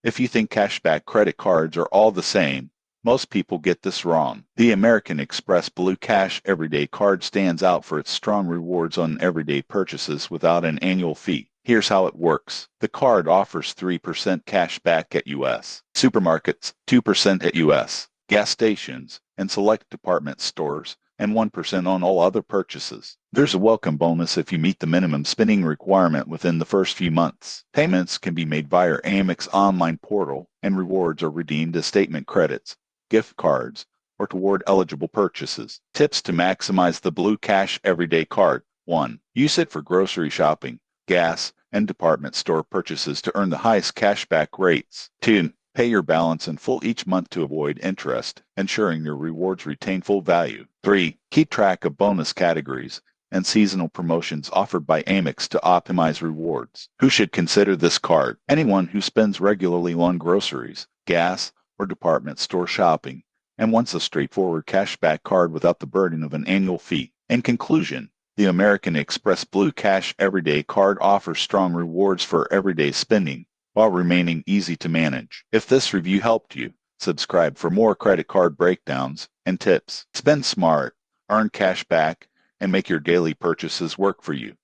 If you think cashback credit cards are all the same, most people get this wrong. The American Express Blue Cash Everyday Card stands out for its strong rewards on everyday purchases without an annual fee. Here's how it works. The card offers 3% cash back at U.S. supermarkets, 2% at U.S. gas stations, and select department stores, and 1% on all other purchases. There's a welcome bonus if you meet the minimum spending requirement within the first few months. Payments can be made via Amex online portal, and rewards are redeemed as statement credits, gift cards, or toward eligible purchases. Tips to maximize the Blue Cash Everyday Card. 1. Use it for grocery shopping, gas, and department store purchases to earn the highest cashback rates. 2. Pay your balance in full each month to avoid interest, ensuring your rewards retain full value. 3. Keep track of bonus categories and seasonal promotions offered by Amex to optimize rewards. Who should consider this card? Anyone who spends regularly on groceries, gas, or department store shopping, and wants a straightforward cashback card without the burden of an annual fee. In conclusion, the American Express Blue Cash Everyday Card offers strong rewards for everyday spending while remaining easy to manage. If this review helped you, subscribe for more credit card breakdowns and tips. Spend smart, earn cash back, and make your daily purchases work for you.